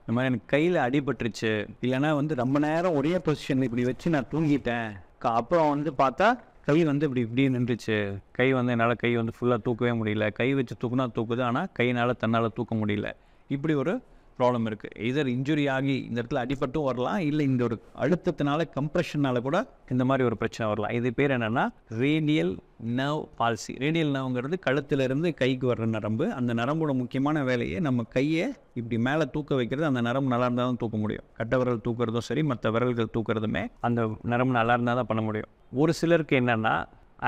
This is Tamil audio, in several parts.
இந்த மாதிரி எனக்கு கையில் அடிபட்டுருச்சு, இல்லைனா வந்து ரொம்ப நேரம் ஒரே பொசிஷனில் இப்படி வச்சு நான் தூங்கிட்டேன், அப்புறம் வந்து பார்த்தா கை வந்து இப்படி நின்றுச்சு, கை வந்து என்னால் கை வந்து ஃபுல்லாக தூக்கவே முடியல, கை வச்சு தூக்குனா தூக்குது, ஆனால் கையினால் தன்னால் தூக்க முடியல, இப்படி ஒரு ப்ராப்ளம் இருக்குது. எதர் இன்ஜுரி ஆகி இந்த இடத்துல அடிபட்டும் வரலாம், இல்லை இந்த ஒரு அழுத்தத்தினால கம்ப்ரெஷனால் கூட இந்த மாதிரி ஒரு பிரச்சனை வரலாம். இது பேர் என்னென்னா ரேடியல் நர்வ் பால்சி. ரேடியல் நர்வுங்கிறது கழுத்திலிருந்து கைக்கு வர்ற நரம்பு. அந்த நரம்போட முக்கியமான வேலையை நம்ம கையை இப்படி மேலே தூக்க வைக்கிறது. அந்த நரம்பு நல்லா இருந்தால் தான் தூக்க முடியும். கட்டை விரல் தூக்குறதும் சரி, மற்ற விரல்கள் தூக்குறதுமே அந்த நரம்பு நல்லா இருந்தால் தான் பண்ண முடியும். ஒரு சிலருக்கு என்னென்னா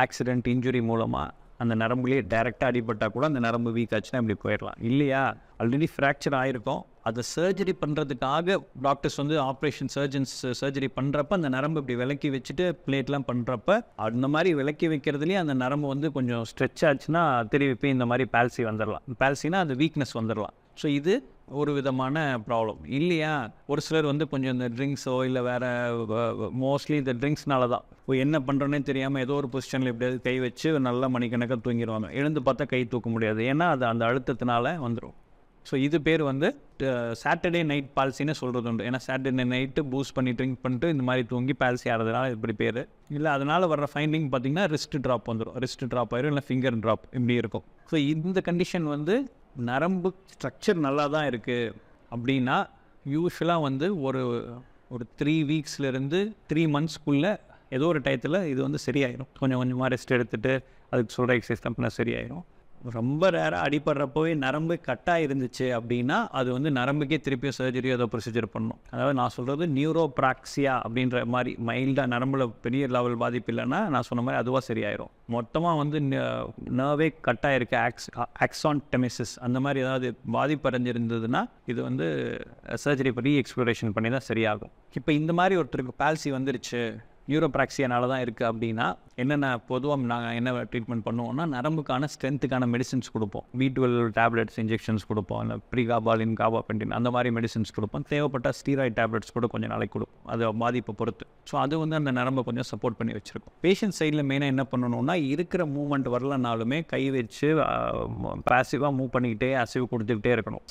ஆக்சிடென்ட் இன்ஜுரி மூலமாக அந்த நரம்புலேயே டைரெக்டாக அடிபட்டால் கூட அந்த நரம்பு வீக் ஆச்சுன்னா இப்படி போயிடலாம். இல்லையா, ஆல்ரெடி ஃப்ராக்சர் ஆகிருக்கும், அதை சர்ஜரி பண்ணுறதுக்காக டாக்டர்ஸ் வந்து ஆப்ரேஷன் சர்ஜன்ஸ் சர்ஜரி பண்ணுறப்ப அந்த நரம்பு இப்படி விலக்கி வச்சுட்டு பிளேட்லாம் பண்ணுறப்ப அந்த மாதிரி விலக்கி வைக்கிறதுலேயே அந்த நரம்பு வந்து கொஞ்சம் ஸ்ட்ரெச் ஆச்சுன்னா திருப்பி இந்த மாதிரி பால்சி வந்துடலாம். பால்சினா அது வீக்னஸ் வந்துடலாம். ஸோ இது ஒரு விதமான ப்ராப்ளம். இல்லையா, ஒரு சிலர் வந்து கொஞ்சம் இந்த ட்ரிங்க்ஸோ இல்லை வேறு மோஸ்ட்லி இந்த ட்ரிங்க்ஸ்னால தான் என்ன பண்ணுறோன்னே தெரியாமல் ஏதோ ஒரு பொசிஷனில் எப்படியாவது கை வச்சு நல்லா மணிக்கணக்காக தூங்கிடுவாங்க. எழுந்து பார்த்தா கை தூக்க முடியாது, ஏன்னா அது அந்த அழுத்தத்தினால வந்துடும். ஸோ இது பேர் வந்து சாட்டர்டே நைட் பால்சின்னு சொல்கிறது உண்டு. ஏன்னா சாட்டர்டே நைட்டு பூஸ்ட் பண்ணி ட்ரிங்க் பண்ணிட்டு இந்த மாதிரி தூங்கி பால்சி ஆகிறதுனால இப்படி பேர். இல்லை அதனால் வர்ற ஃபைண்டிங் பார்த்திங்கன்னா ரிஸ்ட் ட்ராப் வந்துடும், ரிஸ்ட் ட்ராப் ஆயிரும், இல்லை ஃபிங்கர் ட்ராப் இப்படி இருக்கும். ஸோ இந்த கண்டிஷன் வந்து நரம்பு ஸ்ட்ரக்சர் நல்லா தான் இருக்குது அப்படின்னா யூஸ்வலாக வந்து ஒரு 3 வீக்ஸ்லேருந்து 3 மந்த்ஸ்க்குள்ளே ஏதோ ஒரு டயத்தில் இது வந்து சரியாயிடும். கொஞ்சம் கொஞ்சமாக ரெஸ்ட் எடுத்துகிட்டு அதுக்கு சொல்கிற எக்ஸசைஸ் தான் பண்ணால் சரியாயிடும். ரொம்ப ரேராக அடிப்படுறப்போவே நரம்பு கட்டாக இருந்துச்சு அப்படின்னா அது வந்து நரம்புக்கே திருப்பியும் சர்ஜரியோ ஏதோ ப்ரொசீஜர் பண்ணணும். அதாவது நான் சொல்கிறது நியூரோப்ராக்சியா அப்படின்ற மாதிரி மைல்டாக நரம்பில் பெரிய லெவல் பாதிப்பு இல்லைன்னா நான் சொன்ன மாதிரி அதுவாக சரியாயிரும். மொத்தமாக வந்து நர்வே கட்டாக இருக்க ஆக்சான் டெமிசிஸ் அந்த மாதிரி ஏதாவது பாதிப்பு அடைஞ்சிருந்ததுன்னா இது வந்து சர்ஜரி பண்ணி எக்ஸ்ப்ளோரேஷன் பண்ணி தான் சரியாகும். இப்போ இந்த மாதிரி ஒருத்தருக்கு பால்சி வந்துருச்சு, நியூரோப்ராக்சியானால தான் இருக்குது அப்படின்னா என்னென்ன பொதுவாக நாங்கள் என்ன ட்ரீட்மெண்ட் பண்ணுவோம்னா நரம்புக்கான ஸ்ட்ரென்த்துக்கான மெடிசின்ஸ் கொடுப்போம். B12 டேப்லெட்ஸ் இன்ஜெக்ஷன்ஸ் கொடுப்போம், இல்லை ப்ரீகாபாலின் காபாபென்டின் அந்த மாதிரி மெடிசின்ஸ் கொடுப்போம். தேவைப்பட்ட ஸ்டீராய்ட் டேப்லெட்ஸ் கூட கொஞ்சம் நாளைக்கு கொடுப்போம், அது பாதிப்பை பொறுத்து. ஸோ அது வந்து அந்த நரம்பை கொஞ்சம் சப்போர்ட் பண்ணி வச்சுருக்கோம். பேஷண்ட் சைடில் மெயினாக என்ன பண்ணணும்னா இருக்கிற மூவ்மெண்ட் வரலனாலுமே கை வச்சு பாசிவாக மூவ் பண்ணிக்கிட்டே அசைவு கொடுத்துக்கிட்டே இருக்கணும்.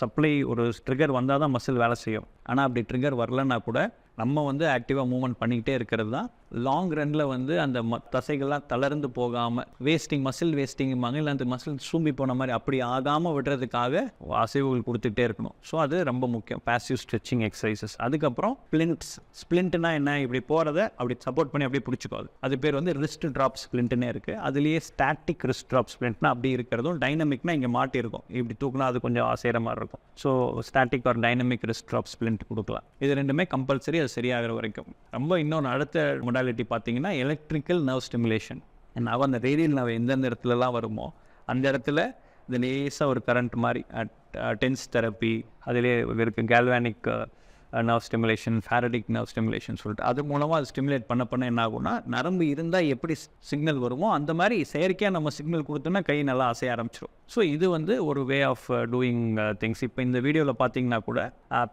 சப்ளை ஒரு ட்ரிகர் வந்தால் தான் மசில் வேலை செய்யும். ஆனால் அப்படி ட்ரிகர் வரலன்னா கூட நம்ம வந்து ஆக்டிவாக மூவ்மெண்ட் பண்ணிக்கிட்டே இருக்கிறது தான் லாங் ரன்னில் வந்து அந்த தசைகள்லாம் தளர்ந்து போகாமல் வேஸ்டிங் மசில் வேஸ்டிங்பாங்க, இல்லை அந்த மசில் சூம்பி போன மாதிரி அப்படி ஆகாமல் விடுறதுக்காக அசைவுகள் கொடுத்துட்டே இருக்கணும். ஸோ அது ரொம்ப முக்கியம், பாசிவ் ஸ்ட்ரெச்சிங் எக்ஸசைசஸ். அதுக்கப்புறம் ஸ்பிளிண்ட்னா என்ன, இப்படி போகிறத அப்படி சப்போர்ட் பண்ணி அப்படியே பிடிச்சிக்கோது. அது பேர் வந்து ரிஸ்ட் ட்ராப் ஸ்பிளிண்ட்னே இருக்குது. அதுலேயே ஸ்டாட்டிக் ரிஸ்ட் ட்ராப் ஸ்பிளிண்ட்னா அப்படி இருக்கிறதும், டைனமிக்னா இங்கே மாட்டிருக்கும், இப்படி தூக்கினா அது கொஞ்சம் ஆசைகிற மாதிரி இருக்கும். So static or dynamic wrist drop splint கொடுக்கலாம். இது ரெண்டுமே கம்பல்சரி, அது சரியாகிற வரைக்கும். ரொம்ப இன்னொன்று அடுத்த மொடாலிட்டி பார்த்தீங்கன்னா எலக்ட்ரிக்கல் நர்வ் ஸ்டிமுலேஷன். நான் அந்த ரேடியல் நர்வ் எந்தெந்த இடத்துலலாம் வருமோ அந்த இடத்துல இந்த லேசாக ஒரு கரண்ட் மாதிரி டென்ஸ் தெரப்பி, அதிலே இருக்குது galvanic nerve stimulation, faradic nerve stimulation சொல்லிட்டு அது மூலமாக அது ஸ்டிமுலேட் பண்ண என்ன ஆகும்னா நரம்பு இருந்தால் எப்படி சிக்னல் வருமோ அந்த மாதிரி செயற்கையாக நம்ம சிக்னல் கொடுத்தோன்னா கை நல்லா அசைய ஆரம்பிச்சிடும். ஸோ இது வந்து ஒரு வே ஆஃப் டூயிங் திங்ஸ். இப்போ இந்த வீடியோவில் பார்த்தீங்கன்னா கூட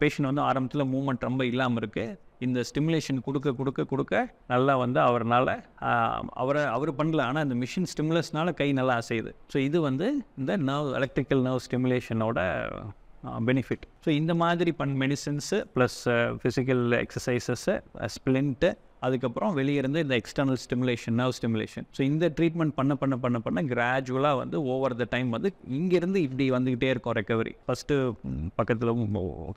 பேஷண்ட் வந்து ஆரம்பத்தில் மூவ்மெண்ட் ரொம்ப இல்லாமல் இருக்குது. இந்த ஸ்டிமுலேஷன் கொடுக்க நல்லா வந்து அவர் பண்ணல, ஆனால் இந்த மிஷின் ஸ்டிமுலஸ்னால கை நல்லா அசையுது. ஸோ இது வந்து இந்த எலக்ட்ரிக்கல் நர்வ் ஸ்டிமுலேஷனோட பெனிஃபிட். ஸோ இந்த மாதிரி மெடிசின்ஸு ப்ளஸ் ஃபிசிக்கல் எக்ஸசைசஸ்ஸு, ஸ்பிளிண்ட்டு, அதுக்கப்புறம் வெளியே இருந்து இந்த external stimulation, nerve stimulation. So இந்த ட்ரீட்மெண்ட் பண்ண கிராஜுவலாக வந்து ஓவர் த டைம் வந்து இங்கேருந்து இப்படி வந்துக்கிட்டே இருக்கும் ரெக்கவரி. ஃபஸ்ட்டு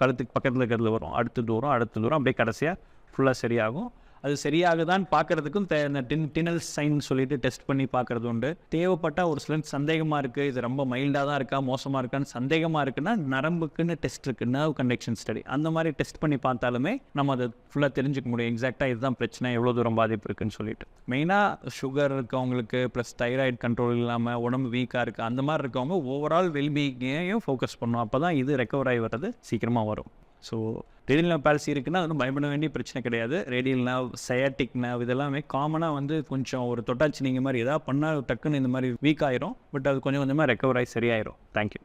கழுத்துக்கு பக்கத்தில் இருக்கிறதுல வரும், அடுத்த தூரம் அப்படியே கடைசியாக ஃபுல்லாக சரியாகும். அது சரியாகுதான்னு பார்க்குறதுக்கும் இந்த டினல் சைன் சொல்லிட்டு டெஸ்ட் பண்ணி பார்க்குறது உண்டு. தேவைப்பட்டால் ஒரு சிலர் சந்தேகமாக இருக்குது, இது ரொம்ப மைல்டாக தான் இருக்கா மோசமாக இருக்கான்னு சந்தேகமாக இருக்குன்னா நரம்புக்குன்னு டெஸ்ட் இருக்குது, நர்வ் கண்டக்ஷன் ஸ்டடி. அந்த மாதிரி டெஸ்ட் பண்ணி பார்த்தாலுமே நம்ம அதை ஃபுல்லாக தெரிஞ்சுக்க முடியும், எக்ஸாக்டாக இதுதான் பிரச்சனை, எவ்வளோ தூரம் பாதிப்பு இருக்குன்னு சொல்லிட்டு. மெயினாக சுகர் இருக்கவங்களுக்கு ப்ளஸ் தைராய்டு கண்ட்ரோல் இல்லாமல் உடம்பு வீக்காக இருக்குது அந்த மாதிரி இருக்கவங்க ஓவரால் வெல்பீயிங்கையும் ஃபோக்கஸ் பண்ணணும். அப்போ தான் இது ரெக்கவர் ஆகி வர்றது சீக்கிரமாக வரும். ஸோ ரேடியல் நர்வ் பால்சி இருக்குன்னா அது பயப்பட வேண்டிய பிரச்சனை கிடையாது. ரேடியல் நர்வ், சயாட்டிக் நர்வ் இதெல்லாமே காமனாக வந்து கொஞ்சம் ஒரு தொட்டாச்சு நீங்கள் மாதிரி எதாவது பண்ணால் டக்குன்னு இந்த மாதிரி வீக் ஆயிரும். பட் அது கொஞ்சம் கொஞ்சமாக ரெக்கவர் ஆகி சரியாயிரும். தேங்க்யூ.